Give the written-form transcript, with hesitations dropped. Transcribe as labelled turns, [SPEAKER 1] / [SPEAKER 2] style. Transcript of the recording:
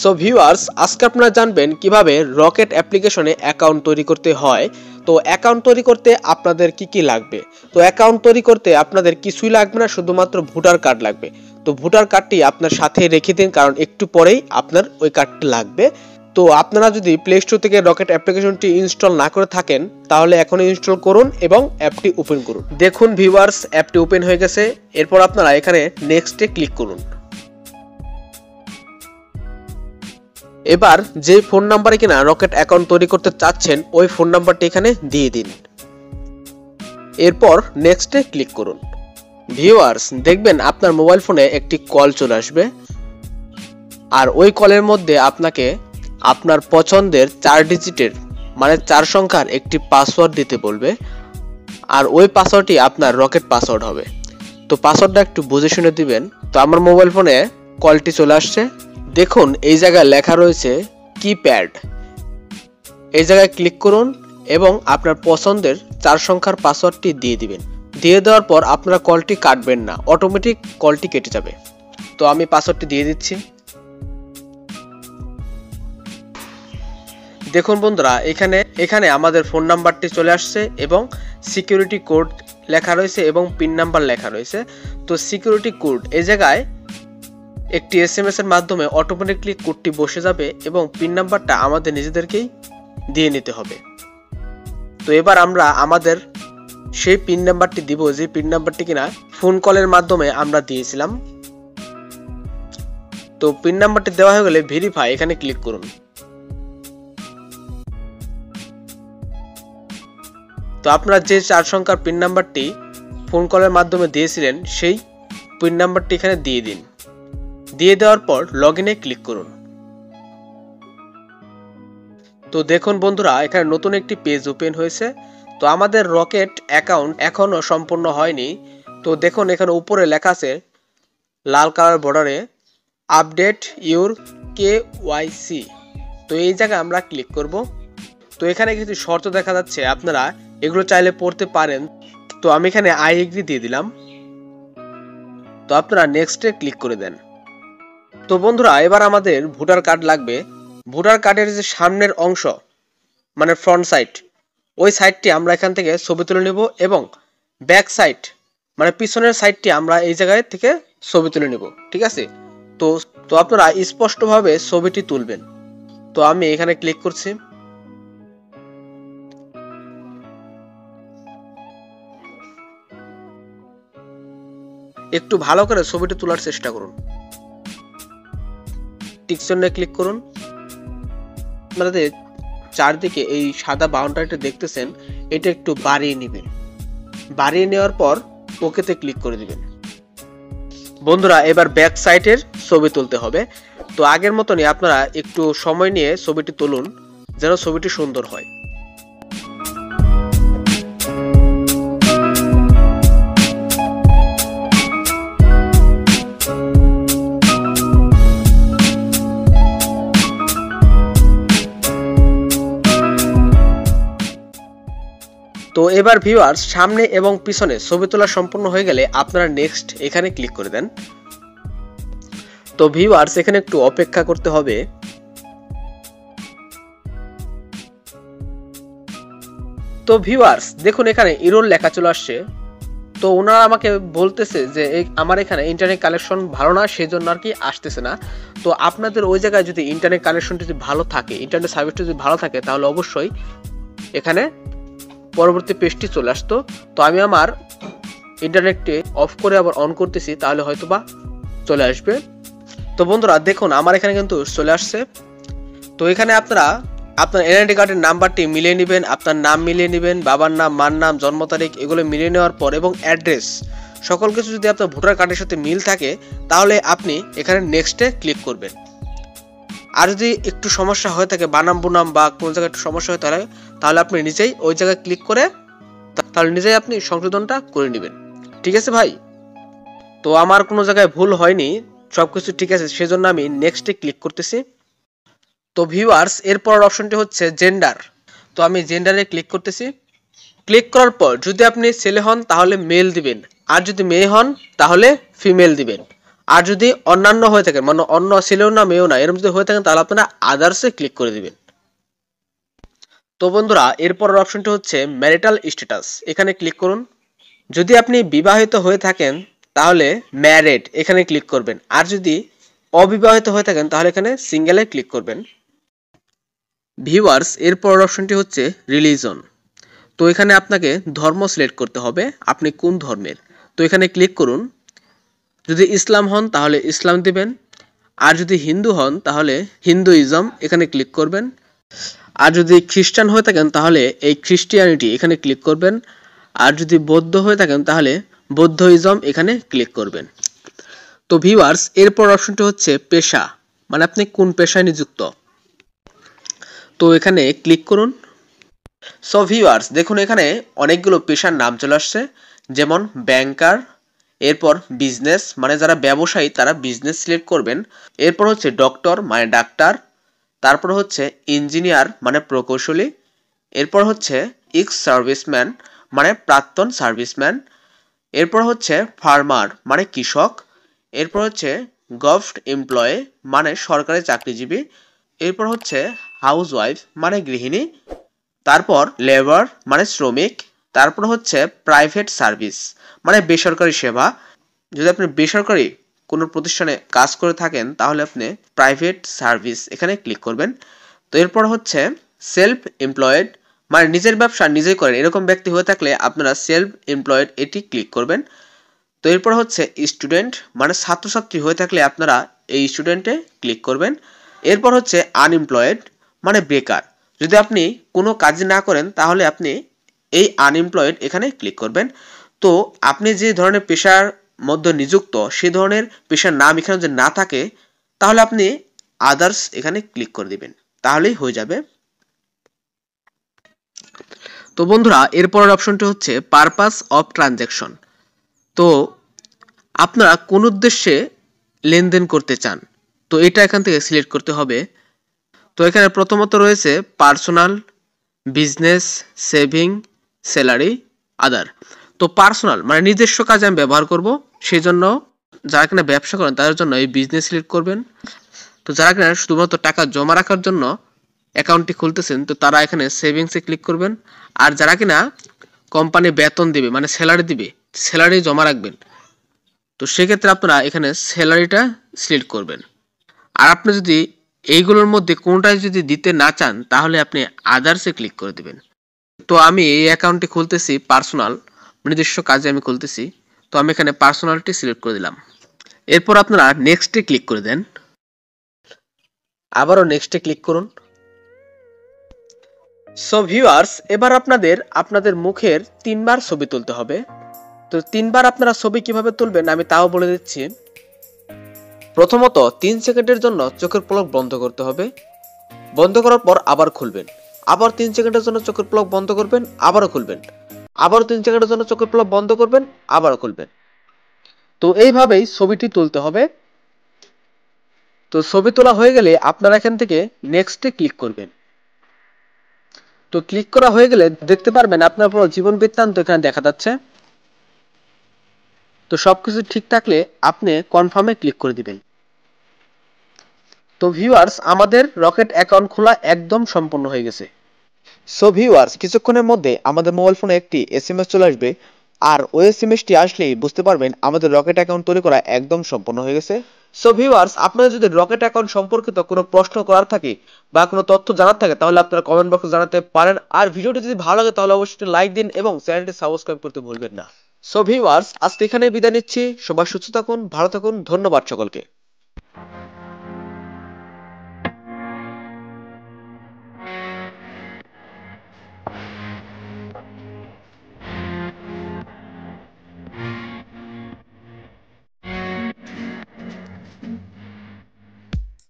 [SPEAKER 1] So viewers, আজকে আপনারা জানবেন কিভাবে রকেট অ্যাপ্লিকেশনে অ্যাকাউন্ট তৈরি করতে হয়। তো অ্যাকাউন্ট তৈরি করতে আপনাদের কি লাগবে? তো অ্যাকাউন্ট তৈরি করতে আপনাদের কিছুই লাগবে না, শুধুমাত্র ভোটার কার্ড লাগবে। তো ভোটার কার্ডটি আপনার সাথে রেখে দিন, কারণ একটু পরেই আপনার ওই কার্ডটি লাগবে। তো আপনারা যদি প্লে স্টোর থেকে রকেট অ্যাপ্লিকেশনটি ইনস্টল না করে থাকেন, তাহলে এখনই ইনস্টল করুন এবং অ্যাপটি ওপেন করুন। দেখুন ভিউয়ার্স, অ্যাপটি ওপেন হয়ে গেছে। এরপর আপনারা এখানে নেক্সটে ক্লিক করুন। এবার যে ফোন নাম্বারে কিনা রকেট অ্যাকাউন্ট তৈরি করতে চাচ্ছেন, ওই ফোন নাম্বারটি এখানে দিয়ে দিন। এরপর নেক্সটে ক্লিক করুন। ভিউয়ার্স, দেখবেন আপনার মোবাইল ফোনে একটি কল চলে আসবে, আর ওই কলের মধ্যে আপনাকে আপনার পছন্দের 4 ডিজিটের মানে 4 সংখ্যার একটি পাসওয়ার্ড দিতে বলবে, আর ওই পাসওয়ার্ডটি আপনার রকেট পাসওয়ার্ড হবে। তো পাসওয়ার্ডটা একটু বুঝে শুনে দিবেন। তো আমার মোবাইল ফোনে কলটি চলে আসছে। দেখুন এই জায়গায় লেখা রয়েছে কিপ্যাড। এই জায়গায় ক্লিক করুন এবং আপনার পছন্দের 4 সংখ্যার পাসওয়ার্ডটি দিয়ে দিবেন। দিয়ে দেওয়ার পর আপনারা কলটি কাটবেন না, অটোমেটিক কলটি কেটে যাবে। তো আমি পাসওয়ার্ডটি দিয়ে দিচ্ছি। দেখুন বন্ধুরা, এখানে আমাদের ফোন নাম্বারটি চলে আসছে এবং সিকিউরিটি কোড লেখা রয়েছে এবং পিন নাম্বার লেখা রয়েছে। তো সিকিউরিটি কোড এই জায়গায় একটি SMS এর মাধ্যমে অটোমেটিকলি কোডটি বসে যাবে এবং পিন নাম্বারটা আমাদের নিজেদেরকেই দিয়ে নিতে হবে। তো এবার আমরা আমাদের সেই পিন নাম্বারটি দিব, যে পিন নাম্বারটি কিনা ফোন কলের মাধ্যমে আমরা দিয়েছিলাম। তো পিন নাম্বারটি দেওয়া হয়ে গেলে ভেরিফাই এখানে ক্লিক করুন। তো আপনারা যে 4 সংখ্যার পিন নাম্বারটি ফোন কলের মাধ্যমে দিয়েছিলেন, সেই পিন নাম্বারটি এখানে দিয়ে দিন। দিয়ে দেওয়ার পর লগইনে ক্লিক করুন। তো দেখুন বন্ধুরা, এখানে নতুন একটি পেজ ওপেন হয়েছে। তো আমাদের রকেট অ্যাকাউন্ট এখনো সম্পূর্ণ হয়নি। তো দেখুন এখানে উপরে লেখা আছে লাল কালার বর্ডারে আপডেট ইউর KYC। তো এই জায়গায় আমরা ক্লিক করব। তো এখানে কিছু শর্ত দেখা যাচ্ছে, আপনারা এগুলো চাইলে পড়তে পারেন। তো আমি এখানে আই এগ্রি দিয়ে দিলাম। তো আপনারা নেক্সটে ক্লিক করে দেন। তো বন্ধুরা, এবার আমাদের ভোটার কার্ড লাগবে। ভোটার কার্ডের যে সামনের অংশ মানে ফ্রন্ট সাইড, ওই সাইডটি আমরা এখান থেকে ছবি তুলে নেব এবং ব্যাক সাইড মানে পিছনের সাইডটি আমরা এই জায়গায় থেকে ছবি তুলে নেব। ঠিক আছে? তো আপনারা স্পষ্টভাবে ছবিটি তুলবেন। তো আমি এখানে ক্লিক করছি। একটু ভালো করে ছবিটি তোলার চেষ্টা করুন। টিকচিহ্নে ক্লিক করুন। আপনাদের চারদিকে এই সাদা বাউন্ডারিটা দেখতেছেন, এটা একটু বাড়িয়ে নেবেন। বাড়িয়ে নেওয়ার পর ওকেতে ক্লিক করে দিবেন। বন্ধুরা, এবার ব্যাক সাইডের ছবি তুলতে হবে। তো আগের মতনই আপনারা একটু সময় নিয়ে ছবিটি তুলুন, যেন ছবিটি সুন্দর হয়। তো এবার ভিউয়ার্স, সামনে এবং পিছনে ছবি তোলা সম্পূর্ণ হয়ে গেলে আপনারা নেক্সট এখানে ক্লিক করে দেন। তো ভিউয়ার্স, এখানে একটু অপেক্ষা করতে হবে। তো ভিউয়ার্স, দেখুন এখানে এরর লেখা চলে আসছে। তো ওনারা আমাকে বলতেছে যে আমার এখানে ইন্টারনেট কানেকশন ভালো না, সেই জন্য আর কি আসতেছে না। তো আপনাদের ওই জায়গায় যদি ইন্টারনেট কানেকশনটি যদি ভালো থাকে, ইন্টারনেট সার্ভিসটি যদি ভালো থাকে, তাহলে অবশ্যই এখানে পরবর্তী পেজটি চলে আসতো। তো আমি আমার ইন্টারনেটটি অফ করে আবার অন করতেছি, তাহলে হয়তোবা চলে আসবে। তো বন্ধুরা দেখুন, আমার এখানে কিন্তু চলে আসছে। তো এখানে আপনারা আপনার এনআইডি কার্ডের নাম্বারটি মিলিয়ে নেবেন, আপনার নাম মিলিয়ে নেবেন, বাবার নাম, মার নাম, জন্ম তারিখ এগুলো মিলিয়ে নেওয়ার পর এবং অ্যাড্রেস সকল কিছু যদি আপনার ভোটার কার্ডের সাথে মিল থাকে, তাহলে আপনি এখানে নেক্সটে ক্লিক করবেন। আর যদি একটু সমস্যা হয়ে থাকে, বানাম বুনাম বা কোন জায়গায় একটু সমস্যা হয়, তাহলে আপনি নিজেই ওই জায়গায় ক্লিক করে তাহলে নিজেই আপনি সংশোধনটা করে নেবেন। ঠিক আছে ভাই? তো আমার কোনো জায়গায় ভুল হয়নি, সবকিছু ঠিক আছে, সেজন্য আমি নেক্সটে ক্লিক করতেছি। তো ভিউয়ার্স, এরপর অপশনটি হচ্ছে জেন্ডার। তো আমি জেন্ডারে ক্লিক করতেছি। ক্লিক করার পর যদি আপনি ছেলে হন তাহলে মেল দিবেন, আর যদি মেয়ে হন তাহলে ফিমেল দিবেন। আর যদি অন্যান্য হয়ে থাকে, মানে অন্য ছেলেও না মেয়েও না, এরকম যদি হয়ে থাকেন তাহলে আপনারা আদার্সে ক্লিক করে দিবেন। তো বন্ধুরা, এরপরের অপশনটি হচ্ছে ম্যারিটাল স্ট্যাটাস, এখানে ক্লিক করুন। যদি আপনি বিবাহিত হয়ে থাকেন তাহলে ম্যারিড এখানে ক্লিক করবেন, আর যদি অবিবাহিত হয়ে থাকেন তাহলে এখানে সিঙ্গেলে ক্লিক করবেন। ভিউয়ার্স, এরপরের অপশনটি হচ্ছে রিলিজন। তো এখানে আপনাকে ধর্ম সিলেক্ট করতে হবে, আপনি কোন ধর্মের। তো এখানে ক্লিক করুন। যদি ইসলাম হন তাহলে ইসলাম দিবেন, আর যদি হিন্দু হন তাহলে হিন্দুইজম এখানে ক্লিক করবেন, আর যদি খ্রিস্টান হয়ে থাকেন তাহলে এই খ্রিস্টিয়ানিটি এখানে ক্লিক করবেন, আর যদি বৌদ্ধ হয়ে থাকেন তাহলে বৌদ্ধইজম এখানে ক্লিক করবেন। তো ভিউয়ার্স, এরপর অপশনটি হচ্ছে পেশা, মানে আপনি কোন পেশায় নিযুক্ত। তো এখানে ক্লিক করুন। সো ভিউয়ার্স, দেখুন এখানে অনেকগুলো পেশার নাম চলে আসছে, যেমন ব্যাংকার, এরপর বিজনেস মানে যারা ব্যবসায়ী তারা বিজনেস সিলেক্ট করবেন, এরপর হচ্ছে ডক্টর মানে ডাক্তার, তারপর হচ্ছে ইঞ্জিনিয়ার মানে প্রকৌশলী, এরপর হচ্ছে এক্স সার্ভিসম্যান মানে প্রাক্তন সার্ভিসম্যান, এরপর হচ্ছে ফার্মার মানে কৃষক, এরপর হচ্ছে গভর্নমেন্ট এমপ্লয়ি মানে সরকারি চাকরিজীবী, এরপর হচ্ছে হাউসওয়াইফ মানে গৃহিণী, তারপর লেবার মানে শ্রমিক, তারপর হচ্ছে প্রাইভেট সার্ভিস মানে বেসরকারি সেবা। যদি আপনি বেসরকারি কোনো প্রতিষ্ঠানে কাজ করে থাকেন তাহলে আপনি প্রাইভেট সার্ভিস এখানে ক্লিক করবেন। তো এরপর হচ্ছে সেলফ এমপ্লয়েড মানে নিজের ব্যবসা নিজেই করেন এরকম ব্যক্তি হয়ে থাকলে আপনারা সেলফ এমপ্লয়েড এটি ক্লিক করবেন। তো এরপর হচ্ছে স্টুডেন্ট মানে ছাত্রছাত্রী হয়ে থাকলে আপনারা এই স্টুডেন্টে ক্লিক করবেন। এরপর হচ্ছে আনএমপ্লয়েড মানে বেকার, যদি আপনি কোনো কাজ না করেন তাহলে আপনি এই আনএমপ্লয়েড এখানে ক্লিক করবেন। তো আপনি যে ধরনের পেশার মধ্যে নিযুক্ত সেই ধরনের পেশার নাম এখানে যদি না থাকে তাহলে আপনি আদার্স এখানে ক্লিক করে দিবেন, তাহলেই হয়ে যাবে। তো বন্ধুরা, এরপরের অপশনটি হচ্ছে পারপাস অফ ট্রানজ্যাকশন। তো আপনারা কোন উদ্দেশ্যে লেনদেন করতে চান, তো এটা এখান থেকে সিলেক্ট করতে হবে। তো এখানে প্রথমত রয়েছে পার্সোনাল, বিজনেস, সেভিং, স্যালারি, আদার। তো পার্সোনাল মানে নিজস্ব কাজে আমি ব্যবহার করব, সেই জন্য যারা কিনা ব্যবসা করেন তাদের জন্য এই বিজনেস সিলেক্ট করবেন। তো যারা কিনা শুধুমাত্র টাকা জমা রাখার জন্য অ্যাকাউন্টটি খুলতেছেন তো তারা এখানে সেভিংসে ক্লিক করবেন, আর যারা কিনা কোম্পানি বেতন দিবে মানে স্যালারি দিবে, স্যালারি জমা রাখবেন, তো সেক্ষেত্রে আপনারা এখানে স্যালারিটা সিলেক্ট করবেন। আর আপনি যদি এইগুলোর মধ্যে কোনটাই যদি দিতে না চান তাহলে আপনি আদার্সে ক্লিক করে দিবেন। তো আমি এই অ্যাকাউন্টটি খুলতেছি পার্সোনাল, নিজস্ব কাজে আমি খুলতেছি, তো আমি এখানে পার্সোনালটি সিলেক্ট করে দিলাম। এরপর আপনারা নেক্সটে ক্লিক করে দেন, আবারও নেক্সটে ক্লিক করুন। সো ভিউয়ার্স, এবার আপনাদের মুখের 3বার ছবি তুলতে হবে। তো 3বার আপনারা ছবি কিভাবে তুলবেন আমি তাও বলে দিচ্ছি। প্রথমত 3 সেকেন্ডের জন্য চোখের পলক বন্ধ করতে হবে, বন্ধ করার পর আবার খুলবেন, আবার 3 সেকেন্ডের জন্য চোখের পলক বন্ধ করবেন, আবারও খুলবেন, আবার 3 সেকেন্ডের জন্য চোখের পলক বন্ধ করবেন, আবারও খুলবেন। তো এইভাবেই ছবিটি তুলতে হবে। তো ছবি তোলা হয়ে গেলে আপনারা এখান থেকে নেক্সটে ক্লিক করবেন। তো ক্লিক করা হয়ে গেলে দেখতে পারবেন আপনার পুরো জীবন বৃত্তান্ত এখানে দেখা যাচ্ছে। তো সবকিছু ঠিক থাকলে আপনি কনফার্মে ক্লিক করে দিবেন। তো ভিউয়ার্স, আমাদের রকেট অ্যাকাউন্ট খোলা একদম সম্পূর্ণ হয়ে গেছে। সো ভিউয়ার্স, কিছুক্ষণের মধ্যে আমাদের মোবাইল ফোনে একটি এসএমএস চলে আসবে, আর ওই এসএমএসটি আসলেই বুঝতে পারবেন আমাদের রকেট অ্যাকাউন্ট তৈরি করা একদম সম্পূর্ণ হয়ে গেছে। সো ভিউয়ার্স, আপনাদের যদি রকেট অ্যাকাউন্ট সম্পর্কিত কোনো প্রশ্ন করার থাকে বা কোনো তথ্য জানার থাকে তাহলে আপনারা কমেন্ট বক্সে জানাতে পারেন। আর ভিডিওটি যদি ভালো লাগে তাহলে অবশ্যই লাইক দিন এবং চ্যানেলটি সাবস্ক্রাইব করতে ভুলবেন না। সো ভিউয়ার্স, আজকে এখানে বিদায় নিচ্ছি। সবাই সুস্থ থাকুন, ভালো থাকুন, ধন্যবাদ সকলকে।